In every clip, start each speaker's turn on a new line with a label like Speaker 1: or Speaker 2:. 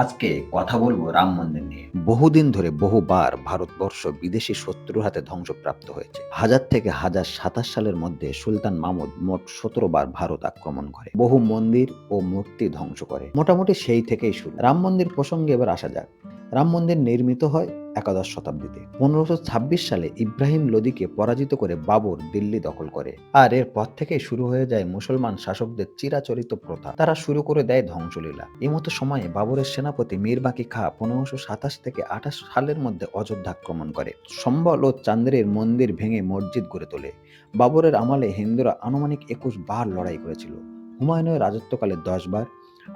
Speaker 1: আজকে কথা বলবো রাম মন্দির নিয়ে। বহুদিন ধরে বহুবার ভারতবর্ষ বিদেশি শত্রুর হাতে ধ্বংসপ্রাপ্ত হয়েছে। হাজার থেকে হাজার ২৭ সালের মধ্যে সুলতান মাহমুদ মোট ১৭ বার ভারত আক্রমণ করে, বহু মন্দির ও মূর্তি ধ্বংস করে। মোটামুটি সেই থেকেই শুরু। রাম মন্দির প্রসঙ্গে এবার আসা যাক। রাম মন্দির নির্মিত হয় একাদশ শতাব্দীতে। ১৫২৬ সালে ইব্রাহিম লোদিকে পরাজিত করে বাবর দিল্লি দখল করে। আর এরপর থেকেই শুরু হয়ে যায় মুসলমান শাসকদের চিরাচরিত প্রথা। তারা শুরু করে দেয় ধ্বংসলীলা। এমতো সময়ে বাবরের সেনাপতি মীর বাকি খাঁ ১৫২৭ থেকে ২৮ সালের মধ্যে অযোধ্যা আক্রমণ করে। সম্বল ও চান্দ্রের মন্দির ভেঙে মসজিদ গড়ে তোলে। বাবরের আমলে হিন্দুরা আনুমানিক ২১ বার লড়াই করেছিল। হুমায়ুনের রাজত্বকালে ১০ বার,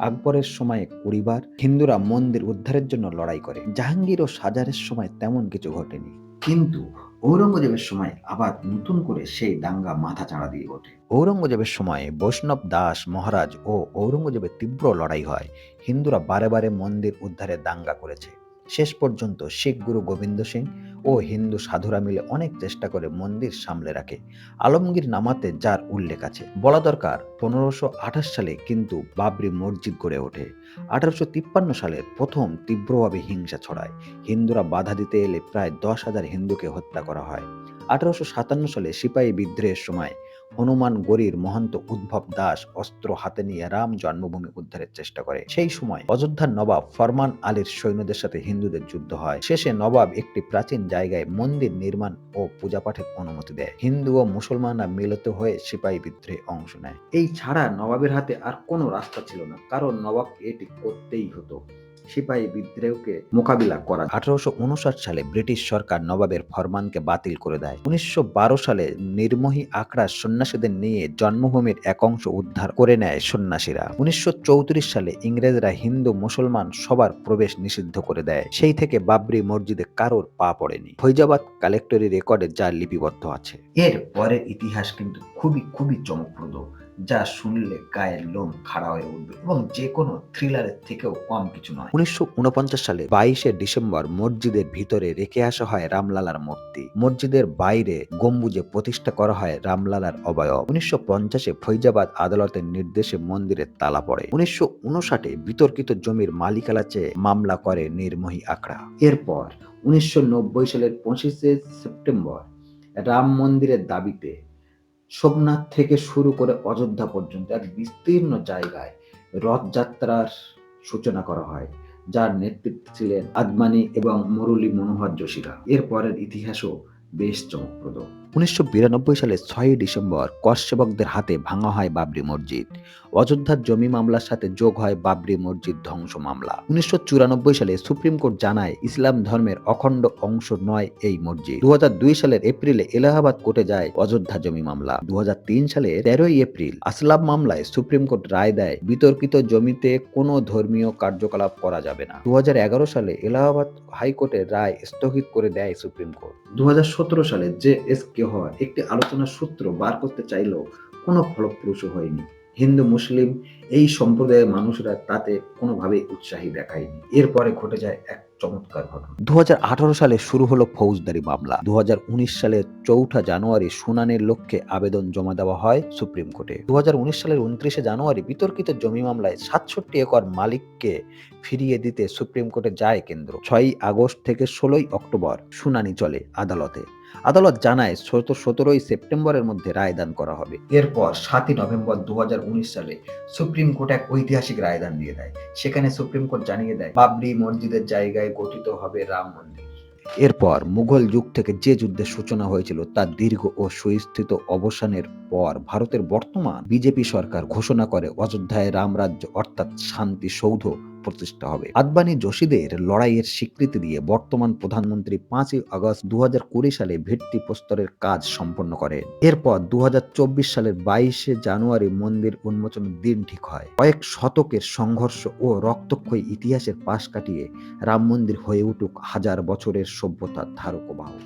Speaker 1: আকবরের সময়ে ২০ বার হিন্দুরা মন্দির উদ্ধারের জন্য লড়াই করে। জাহাঙ্গীর ও শাহজাহানের সময় তেমন কিছু ঘটেনি। কিন্তু ঔরঙ্গজেবের সময় আবার নতুন করে সেই দাঙ্গা মাথা চাড়া দিয়ে ওঠে। ঔরঙ্গজেবের সময় বৈষ্ণব দাস মহারাজ ও ঔরঙ্গজেবের তীব্র লড়াই হয়। হিন্দুরা বারে বারে মন্দির উদ্ধারে দাঙ্গা করেছে। শেষ পর্যন্ত শিখ গুরু গোবিন্দ সিং ও হিন্দু সাধুরা মিলে অনেক চেষ্টা করে মন্দির সামলে রাখে। আলমগীর নামাতে যার উল্লেখ আছে। বলা দরকার ১৫২৮ সালে কিন্তু বাবরি মসজিদ গড়ে ওঠে। ১৮৫৩ সালে প্রথম তীব্রভাবে হিংসা ছড়ায়। হিন্দুরা বাধা দিতে এলে প্রায় ১০,০০০ হিন্দুকে হত্যা করা হয়। ১৮৫৭ সালে সিপাহী বিদ্রোহের সময় হনুমান গড়ির মহন্ত উদ্ভব দাস অস্ত্র হাতে নিয়ে রাম জন্মভূমি উদ্ধারের চেষ্টা করে। সেই সময় অযোধ্যার নবাব ফরমান আলীর সৈন্যদের সাথে হিন্দুদের যুদ্ধ হয়। শেষে নবাব একটি প্রাচীন জায়গায় মন্দির নির্মাণ ও পূজাপাঠের অনুমতি দেয়। হিন্দু ও মুসলমানরা মিলিত হয়ে সিপাহী বিদ্রোহে অংশ নেয়। এই ছাড়া নবাবের হাতে আর কোনো রাস্তা ছিল না, কারণ নবাবকে এটি করতেই হতো সিপাহী বিদ্রোহকে মোকাবিলা করা। ১৮৫৯ সালে ব্রিটিশ সরকার নবাবের ফরমানকে বাতিল করে দেয়। ১৯১২ সালে নির্মোহী আখড়ার সন্ন্যাসীদের নিয়ে জন্মভূমির এক অংশ উদ্ধার করে নেয় সন্ন্যাসীরা। ১৯৩৪ সালে ইংরেজরা হিন্দু মুসলমান সবার প্রবেশ নিষিদ্ধ করে দেয়। সেই থেকে বাবরি মসজিদে কারোর পা পড়েনি। ফৈজাবাদ কালেক্টরি রেকর্ডে যা লিপিবদ্ধ আছে। এর পরের ইতিহাস কিন্তু খুবই চমকপ্রদ, যা শুনলে গায়ের লোম খাড়া হয়ে উঠবে এবং যে কোনো থ্রিলারের থেকেও কম কিছু নয়। ১৯৪৯ সালে ২২শে ডিসেম্বর মসজিদের ভিতরে রেখে আসা হয় রামলালার মূর্তি। মসজিদের বাইরে গম্বুজে প্রতিষ্ঠা করা হয় রামলালার অবয়ব। ১৯৫০-এ ফৈজাবাদ আদালতের নির্দেশে মন্দিরের তালা পড়ে। ১৯৫৯-এ বিতর্কিত জমির মালিকানা চেয়ে মামলা করে নির্মোহী আখড়া। এরপর ১৯৯০ সালের ২৫শে সেপ্টেম্বর রাম মন্দিরের দাবিতে সোমনাথ থেকে শুরু করে অযোধ্যা পর্যন্ত এক বিস্তীর্ণ জায়গায় রথযাত্রার সূচনা করা হয়, যার নেতৃত্বে ছিলেন আদমানি এবং মুরলী মনোহর যোশীরা। এর পরের ইতিহাসও বেশ চমকপ্রদ। ১৯৯২ সালে ৬ই ডিসেম্বর কর সেবকদের হাতে ভাঙা হয় বাবরি মসজিদ। অযোধ্যার জমি মামলার সাথে যোগ হয় বাবরি মসজিদ ধ্বংস মামলা। ১৯৯৪ সালে সুপ্রিম কোর্ট জানায় ইসলাম ধর্মের অখণ্ড অংশ নয় এই মসজিদ। ২০০২ সালের এপ্রিলে এলাহাবাদ কোর্টে যায় অযোধ্যা জমি মামলা। ২০০৩ সালের ১৩ই এপ্রিল আসলাম মামলায় সুপ্রিম কোর্ট রায় দেয় বিতর্কিত জমিতে কোনো ধর্মীয় কার্যকলাপ করা যাবে না। ২০১১ সালে এলাহাবাদ হাইকোর্টের রায় স্থগিত করে দেয় সুপ্রিম কোর্ট। ২০১৭ সালে জেএসকে হওয়া একটি আলোচনার সূত্র বার করতে চাইলেও কোনো ফলপ্রসূ হয়নি। হিন্দু মুসলিম এই সম্প্রদায়ের মানুষরা তাতে কোনোভাবেই উৎসাহী দেখায়নি। এরপরে ঘটে যায় এক চমৎকার ঘটনা। ২০১৮ সালে শুরু হলো ফৌজদারি মামলা। ২০১৯ সালের ৪ঠা জানুয়ারি শুনানির লক্ষ্যে আবেদন জমা দেওয়া হয় সুপ্রিম কোর্টে। ২০১৯ সালের ২৯শে জানুয়ারি বিতর্কিত জমি মামলায় ৬৭ একর মালিককে ফিরিয়ে দিতে সুপ্রিম কোর্টে যায় কেন্দ্র। ৬ই আগস্ট থেকে ১৬ই অক্টোবর শুনানি চলে আদালতে। আদালত জানায় ১৭ই সেপ্টেম্বরের মধ্যে রায়দান করা হবে। এরপর ৭ই নভেম্বর ২০১৯ সালে সুপ্রিম কোর্ট এক ঐতিহাসিক রায়দান দিয়ে দেয়। সেখানে সুপ্রিম কোর্ট জানিয়ে দেয় বাবরি মসজিদের জায়গায় গঠিত হবে রাম মন্দির। এরপর মুঘল যুগ থেকে যে যুদ্ধের সূচনা হয়েছিল তার দীর্ঘ ও সুস্থিত অবসানের পর ভারতের বর্তমান বিজেপি সরকার ঘোষণা করে অযোধ্যায় রামরাজ্য অর্থাৎ শান্তি সৌধ প্রতিষ্ঠা হবে। আদবানি যোশীদের লড়াইয়ের স্বীকৃতি দিয়ে বর্তমান প্রধানমন্ত্রী ৫ই আগস্ট ২০২০ সালে ভিত্তি প্রস্তরের কাজ সম্পন্ন করেন। এরপর ২০২৪ সালের ২২শে জানুয়ারি মন্দির উন্মোচনের দিন ঠিক হয়। কয়েক শতকের সংঘর্ষ ও রক্তক্ষয়ী ইতিহাসের পাশ কাটিয়ে রাম মন্দির হয়ে উঠুক হাজার বছরের সভ্যতার ধারক বাহক।